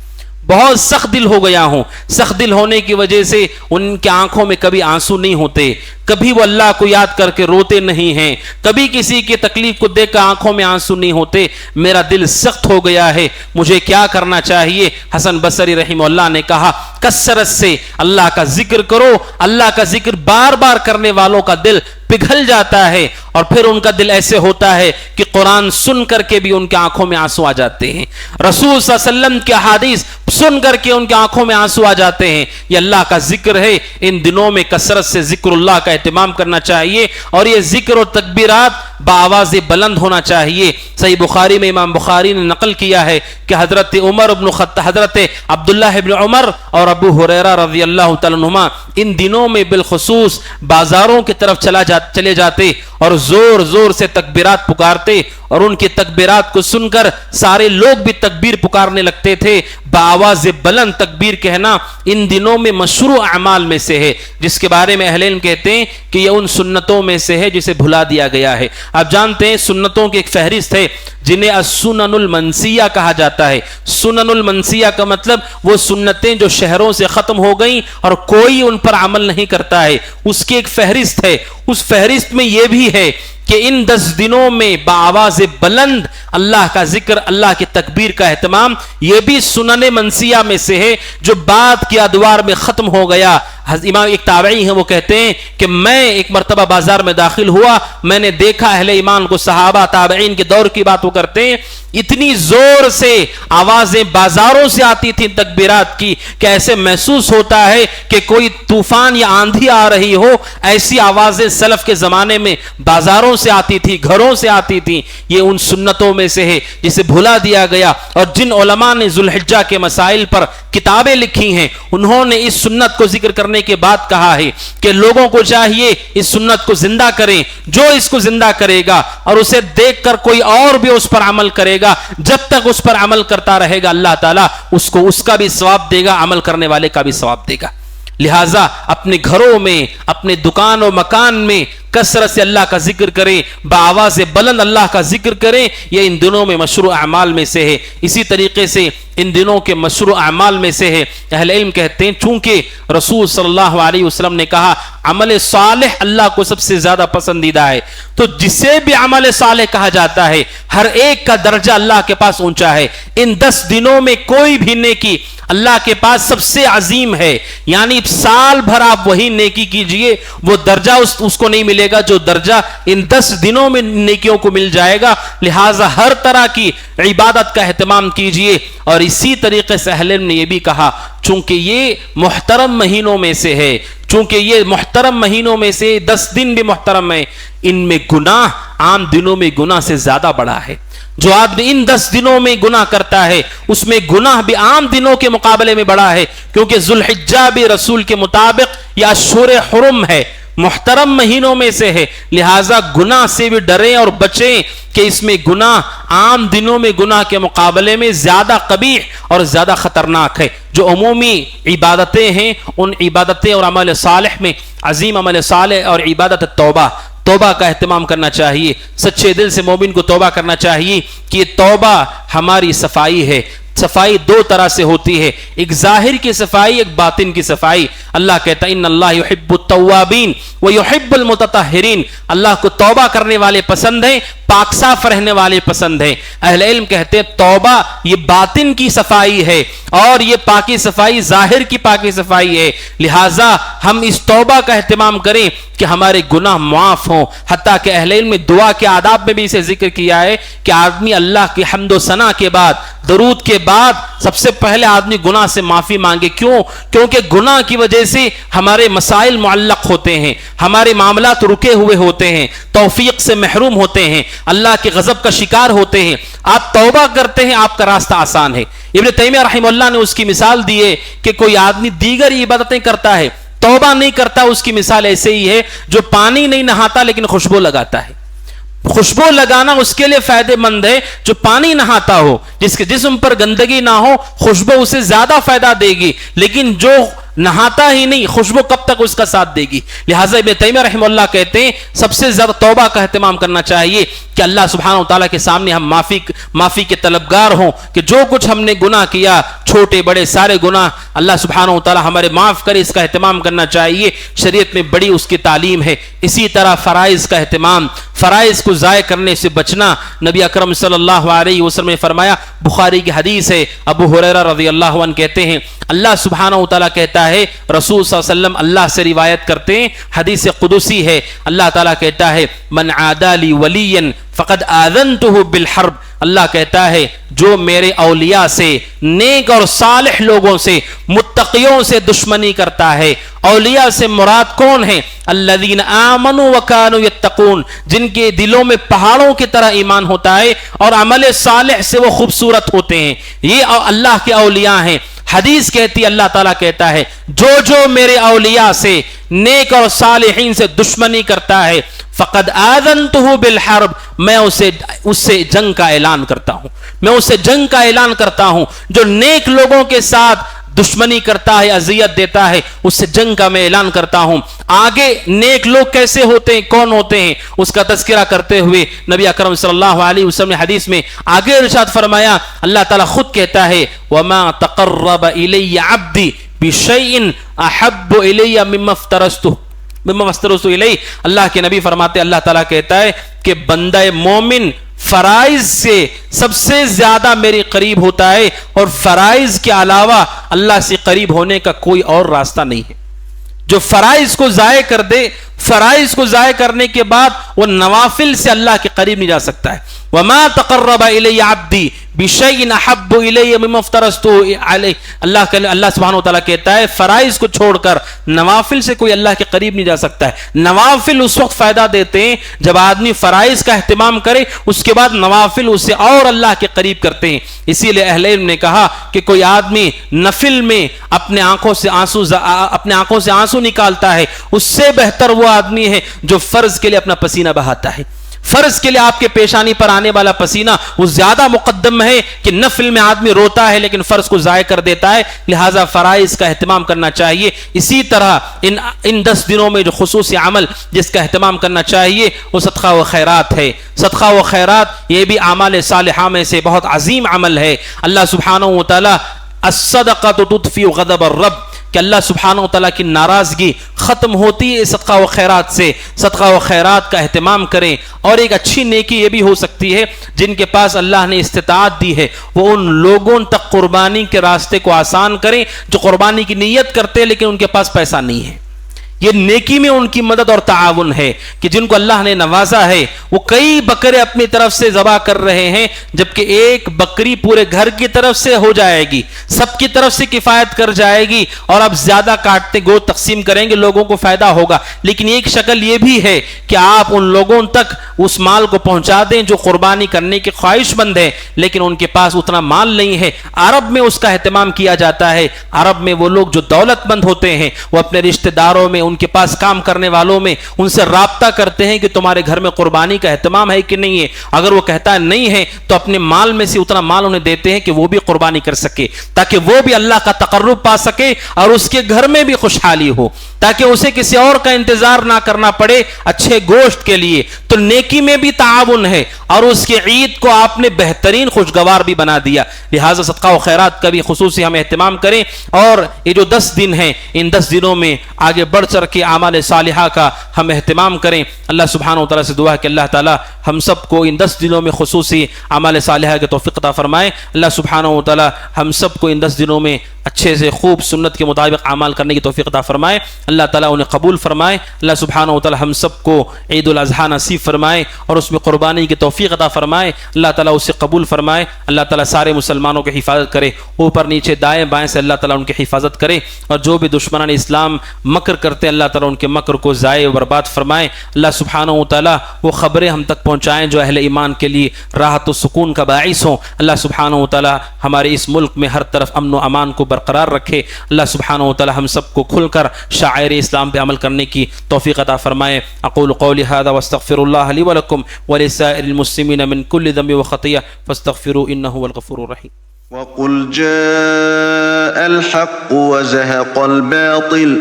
بہت سخت دل ہو گیا ہوں۔ سخت دل ہونے کی وجہ سے ان کے آنکھوں میں کبھی آنسو نہیں ہوتے، کبھی وہ اللہ کو یاد کر کے روتے نہیں ہیں، کبھی کسی کی تکلیف کو دیکھ کر آنکھوں میں آنسو نہیں ہوتے۔ میرا دل سخت ہو گیا ہے، مجھے کیا کرنا چاہیے؟ حسن بصری رحمہ اللہ نے کہا کثرت سے اللہ کا ذکر کرو۔ اللہ کا ذکر بار بار کرنے والوں کا دل پگھل جاتا ہے، اور پھر ان کا دل ایسے ہوتا ہے کہ قرآن سن کر کے بھی ان کی آنکھوں میں آنسو آ جاتے ہیں، رسول صلی اللہ علیہ وسلم کے حدیث سن کر کے ان کی آنکھوں میں آنسو آ جاتے ہیں۔ یہ اللہ کا ذکر ہے۔ ان دنوں میں کثرت سے ذکر اللہ کا اہتمام کرنا چاہیے، اور یہ ذکر و تکبیرات بآواز بلند ہونا چاہیے۔ صحیح بخاری میں امام بخاری نے نقل کیا ہے کہ حضرت عبداللہ ابن عمر اور ابو ہریرہ رضی اللہ تعالیٰ عنہما ان دنوں میں بالخصوص بازاروں کی طرف چلے جاتے اور زور زور سے تکبیرات پکارتے، اور ان کی تکبیرات کو سن کر سارے لوگ بھی تکبیر پکارنے لگتے تھے۔ بآواز بلند تکبیر کہنا ان دنوں میں مشروع اعمال میں سے ہے، جس کے بارے میں اہل علم کہتے ہیں کہ یہ ان سنتوں میں سے ہے جسے بھلا دیا گیا ہے۔ آپ جانتے ہیں سنتوں کی ایک فہرست ہے جنہیں السنن المنسیہ کہا جاتا ہے۔ سنن المنسیہ کا مطلب وہ سنتیں جو شہروں سے ختم ہو گئیں اور کوئی ان پر عمل نہیں کرتا ہے، اس کی ایک فہرست ہے۔ اس فہرست میں یہ بھی ہے کہ ان 10 دنوں میں بآواز بلند اللہ کا ذکر، اللہ کی تکبیر کا اہتمام، یہ بھی سنن منسیہ میں سے ہے جو بعد کے ادوار میں ختم ہو گیا۔ امام ایک تابعی ہیں، وہ کہتے ہیں کہ میں ایک مرتبہ بازار میں داخل ہوا، میں نے دیکھا اہل ایمان کو، صحابہ تابعین کے دور کی بات وہ کرتے ہیں، اتنی زور سے آوازیں بازاروں سے آتی تھیں تکبیرات کی کہ ایسے محسوس ہوتا ہے کہ کوئی طوفان یا آندھی آ رہی ہو۔ ایسی آوازیں سلف کے زمانے میں بازاروں سے آتی تھی، گھروں سے آتی تھی۔ یہ ان سنتوں میں سے ہے جسے بھلا دیا گیا، اور جن علماء نے ذوالحجہ کے مسائل پر کتابیں لکھی ہیں انہوں نے اس سنت کو ذکر کرنے کے بعد کہا ہے کہ لوگوں کو چاہیے اس سنت کو زندہ کریں۔ جو اس کو زندہ کرے گا اور اسے دیکھ کر کوئی اور بھی اس پر عمل کرے گا، جب تک اس پر عمل کرتا رہے گا اللہ تعالیٰ اس کو اس کا بھی ثواب دے گا، عمل کرنے والے کا بھی ثواب دے گا۔ لہٰذا اپنے گھروں میں، اپنے دکان و مکان میں کثرت سے اللہ کا ذکر کریں، بآواز بلند اللہ کا ذکر کریں، یہ ان دنوں میں مشروع اعمال میں سے ہے۔ اسی طریقے سے ان دنوں کے مشروع اعمال میں سے ہے، اہل علم کہتے ہیں چونکہ رسول صلی اللہ علیہ وسلم نے کہا عمل صالح اللہ کو سب سے زیادہ پسندیدہ ہے، تو جسے بھی عمل صالح کہا جاتا ہے ہر ایک کا درجہ اللہ کے پاس اونچا ہے۔ ان 10 دنوں میں کوئی بھی نیکی اللہ کے پاس سب سے عظیم ہے، یعنی سال بھر آپ وہی نیکی کیجئے وہ درجہ اس کو نہیں ملے گا جو درجہ ان 10 دنوں میں نیکیوں کو مل جائے گا۔ لہٰذا ہر طرح کی عبادت کا اہتمام کیجئے۔ اور اسی طریقے سے اہل علم نے یہ بھی کہا چونکہ یہ محترم مہینوں میں سے ہے، چونکہ یہ محترم مہینوں میں سے 10 دن بھی محترم ہے، ان میں گناہ عام دنوں میں گناہ سے زیادہ بڑا ہے۔ جو آدمی ان 10 دنوں میں گناہ کرتا ہے اس میں گناہ بھی عام دنوں کے مقابلے میں بڑا ہے، کیونکہ ذوالحجہ بھی رسول کے مطابق یہ اشہر حرم ہے، محترم مہینوں میں سے ہے۔ لہٰذا گناہ سے بھی ڈریں اور بچیں کہ اس میں گناہ عام دنوں میں گناہ کے مقابلے میں زیادہ قبیح اور زیادہ خطرناک ہے۔ جو عمومی عبادتیں ہیں ان عبادتیں اور عمل صالح میں عظیم عمل صالح اور عبادت توبہ کا اہتمام کرنا چاہیے۔ سچے دل سے مومن کو توبہ کرنا چاہیے کہ یہ توبہ ہماری صفائی ہے۔ صفائی 2 طرح سے ہوتی ہے، ایک ظاہر کی صفائی، ایک باطن کی صفائی۔ اللہ کہتا ہے ان اللہ یحب التوابین ویحب المتطہرین، اللہ کو توبہ کرنے والے پسند ہیں، پاک صاف رہنے والے پسند ہیں۔ اہل علم کہتے ہیں توبہ یہ باطن کی صفائی ہے اور یہ پاکی صفائی ظاہر کی پاکی صفائی ہے۔ لہٰذا ہم اس توبہ کا اہتمام کریں کہ ہمارے گناہ معاف ہوں۔ حتیٰ کہ اہل علم نے دعا کے آداب میں بھی اسے ذکر کیا ہے کہ آدمی اللہ کی حمد و ثنا کے بعد، درود کے بعد سب سے پہلے آدمی گناہ سے معافی مانگے۔ کیوں؟ کیونکہ گناہ کی وجہ سے ہمارے مسائل معلق ہوتے ہیں، ہمارے معاملات رکے ہوئے ہوتے ہیں، توفیق سے محروم ہوتے ہیں، اللہ کے غضب کا شکار ہوتے ہیں۔ آپ توبہ کرتے ہیں آپ کا راستہ آسان ہے۔ ابن تیمیہ رحمہ اللہ نے اس کی مثال دی ہے کہ کوئی آدمی دیگر عبادتیں کرتا ہے، توبہ نہیں کرتا، اس کی مثال ایسے ہی ہے جو پانی نہیں نہاتا لیکن خوشبو لگاتا ہے۔ خوشبو لگانا اس کے لیے فائدہ مند ہے جو پانی نہاتا ہو، جس کے جسم پر گندگی نہ ہو، خوشبو اسے زیادہ فائدہ دے گی، لیکن جو نہاتا ہی نہیں خوشبو کب تک اس کا ساتھ دے گی۔ لہٰذا ابن تیمیہ رحمہ اللہ کہتے ہیں سب سے زیادہ توبہ کا اہتمام کرنا چاہیے کہ اللہ سبحانہ وتعالیٰ کے سامنے ہم معافی کے طلبگار ہوں کہ جو کچھ ہم نے گناہ کیا، چھوٹے بڑے سارے گناہ، اللہ سبحانہ وتعالیٰ ہمارے معاف کرے، اس کا اہتمام کرنا چاہیے۔ شریعت میں بڑی اس کی تعلیم ہے۔ اسی طرح فرائض کا اہتمام، فرائض کو ضائع کرنے سے بچنا۔ نبی اکرم صلی اللہ علیہ وسلم نے فرمایا، بخاری کی حدیث ہے، ابو ہریرہ رضی اللہ عنہ کہتے ہیں اللہ سبحانہ وتعالیٰ کہتا ہے، رسول صلی اللہ علیہ وسلم اللہ سے روایت کرتے ہیں، حدیث قدسی ہے، اللہ تعالیٰ کہتا ہے من عادى لي وليا فقد آذنته بالحرب، اللہ کہتا ہے جو میرے اولیاء سے، نیک اور صالح لوگوں سے، متقیوں سے دشمنی کرتا ہے۔ اولیاء سے مراد کون ہیں؟ الذین آمنوا وکانوا یتقون، جن کے دلوں میں پہاڑوں کی طرح ایمان ہوتا ہے اور عمل صالح سے وہ خوبصورت ہوتے ہیں، یہ اللہ کے اولیاء ہیں۔ حدیث کہتی اللہ تعالیٰ کہتا ہے جو میرے اولیاء سے، نیک اور صالحین سے دشمنی کرتا ہے فقد آذنتہ بالحرب، میں اس سے جنگ کا اعلان کرتا ہوں، میں اسے جنگ کا اعلان کرتا ہوں۔ جو نیک لوگوں کے ساتھ دشمنی کرتا ہے، اذیت دیتا ہے، اس سے جنگ کا میں اعلان کرتا ہوں۔ آگے نیک لوگ کیسے ہوتے ہیں، کون ہوتے ہیں، اس کا تذکرہ کرتے ہوئے نبی اکرم صلی اللہ علیہ وسلم نے حدیث میں آگے ارشاد فرمایا، اللہ تعالیٰ خود کہتا ہے وَمَا تَقَرَّبَ إِلَيَّ عَبْدِي بِشَيْءٍ أَحَبُّ إِلَيَّ مِمَّا افْتَرَضْتُ عَلَيْهِ، اللہ کے نبی فرماتے اللہ تعالیٰ کہتا ہے کہ بندہ مومن فرائض سے سب سے زیادہ میرے قریب ہوتا ہے، اور فرائض کے علاوہ اللہ سے قریب ہونے کا کوئی اور راستہ نہیں ہے۔ جو فرائض کو ضائع کر دے، فرائض کو ضائع کرنے کے بعد وہ نوافل سے اللہ کے قریب نہیں جا سکتا ہے۔ وَمَا تَقَرَّبَ إِلَيَّ عَبْدِي بِشَيْءٍ أَحَبُّ إِلَيَّ مِمَّا افْتَرَضْتُ عَلَيْهِ، اللہ سبحانہ وتعالیٰ کہتا ہے فرائض کو چھوڑ کر نوافل سے کوئی اللہ کے قریب نہیں جا سکتا ہے۔ نوافل اس وقت فائدہ دیتے ہیں جب آدمی فرائض کا اہتمام کرے، اس کے بعد نوافل اسے اور اللہ کے قریب کرتے ہیں۔ اسی لیے اہل علم نے کہا کہ کوئی آدمی نفل میں اپنے آنکھوں سے آنسو نکالتا ہے، اس سے بہتر وہ آدمی ہے جو فرض کے لیے اپنا پسینہ بہاتا ہے۔ فرض کے لیے آپ کے پیشانی پر آنے والا پسینہ وہ زیادہ مقدم ہے کہ نفل میں آدمی روتا ہے لیکن فرض کو ضائع کر دیتا ہے، لہٰذا فرائض کا اہتمام کرنا چاہیے۔ اسی طرح ان 10 دنوں میں جو خصوصی عمل جس کا اہتمام کرنا چاہیے وہ صدقہ و خیرات ہے۔ صدقہ و خیرات یہ بھی اعمال صالحہ میں سے بہت عظیم عمل ہے۔ اللہ سبحانہ و تعالی الصدقۃ تطفئ غضب الرب، کہ اللہ سبحانہ و تعالیٰ کی ناراضگی ختم ہوتی ہے صدقہ و خیرات سے۔ صدقہ و خیرات کا اہتمام کریں، اور ایک اچھی نیکی یہ بھی ہو سکتی ہے جن کے پاس اللہ نے استطاعت دی ہے وہ ان لوگوں تک قربانی کے راستے کو آسان کریں جو قربانی کی نیت کرتے ہیں لیکن ان کے پاس پیسہ نہیں ہے۔ یہ نیکی میں ان کی مدد اور تعاون ہے کہ جن کو اللہ نے نوازا ہے وہ کئی بکرے اپنی طرف سے ذبح کر رہے ہیں، جبکہ ایک بکری پورے گھر کی طرف سے ہو جائے گی، سب کی طرف سے کفایت کر جائے گی، اور اب زیادہ کاٹتے گوشت تقسیم کریں گے لوگوں کو فائدہ ہوگا۔ لیکن ایک شکل یہ بھی ہے کہ آپ ان لوگوں تک اس مال کو پہنچا دیں جو قربانی کرنے کے خواہش مند ہیں لیکن ان کے پاس اتنا مال نہیں ہے۔ عرب میں اس کا اہتمام کیا جاتا ہے۔ عرب میں وہ لوگ جو دولت مند ہوتے ہیں وہ اپنے رشتہ داروں میں، ان کے پاس کام کرنے والوں میں ان سے رابطہ کرتے ہیں کہ تمہارے گھر میں قربانی کا اہتمام ہے کہ نہیں ہے۔ اگر وہ کہتا ہے نہیں ہے تو اپنے مال میں سے اتنا مال انہیں دیتے ہیں کہ وہ بھی قربانی کر سکے، تاکہ وہ بھی اللہ کا تقرب پا سکے اور اس کے گھر میں بھی خوشحالی ہو، تاکہ اسے کسی اور کا انتظار نہ کرنا پڑے اچھے گوشت کے لیے۔ تو نیکی میں بھی تعاون ہے، اور اس کی عید کو آپ نے بہترین خوشگوار بھی بنا دیا۔ لہٰذا صدقہ و خیرات کا بھی خصوصی ہم اہتمام کریں، اور یہ جو 10 دن ہیں ان 10 دنوں میں آگے بڑھ چڑھ کے اعمال صالحہ کا ہم اہتمام کریں۔ اللہ سبحانہ و تعالیٰ سے دعا ہے کہ اللہ تعالیٰ ہم سب کو ان 10 دنوں میں خصوصی اعمال صالحہ کی توفیق عطا فرمائے۔ اللہ سبحانہ و تعالیٰ ہم سب کو ان 10 دنوں میں اچھے سے خوب سنت کے مطابق اعمال کرنے کی توفیق عطا فرمائے۔ اللہ تعالیٰ انہیں قبول فرمائے۔ اللہ سبحانہ و تعالیٰ ہم سب کو عید الاضحیٰ نصیب فرمائے اور اس میں قربانی کی توفیق عطا فرمائے۔ اللہ تعالیٰ اسے قبول فرمائے۔ اللہ تعالیٰ سارے مسلمانوں کی حفاظت کرے، اوپر نیچے دائیں بائیں سے اللہ تعالیٰ ان کی حفاظت کرے، اور جو بھی دشمنان اسلام مکر کرتے ہیں اللہ تعالیٰ ان کے مکر کو ضائع و برباد فرمائے۔ اللہ سبحانہ و تعالیٰ وہ خبریں ہم تک پہنچائیں جو اہل ایمان کے لیے راحت و سکون کا باعث ہوں۔ اللہ سبحانہ و تعالیٰ ہمارے اس ملک میں ہر طرف امن و امان کو برقرار رکھے۔ اللہ سبحانہ و تعالیٰ ہم سب کو کھل کر شاعر اسلام پہ عمل کرنے کی توفیق عطا فرمائے۔ اقول قولی هذا واستغفر الله لي ولكم ولسائر المسلمين من كل ذنب وخطيئة فاستغفروه انه هو الغفور الرحيم۔
وقل جاء الحق وزهق الباطل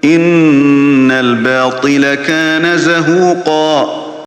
إن الباطل كان زهوقا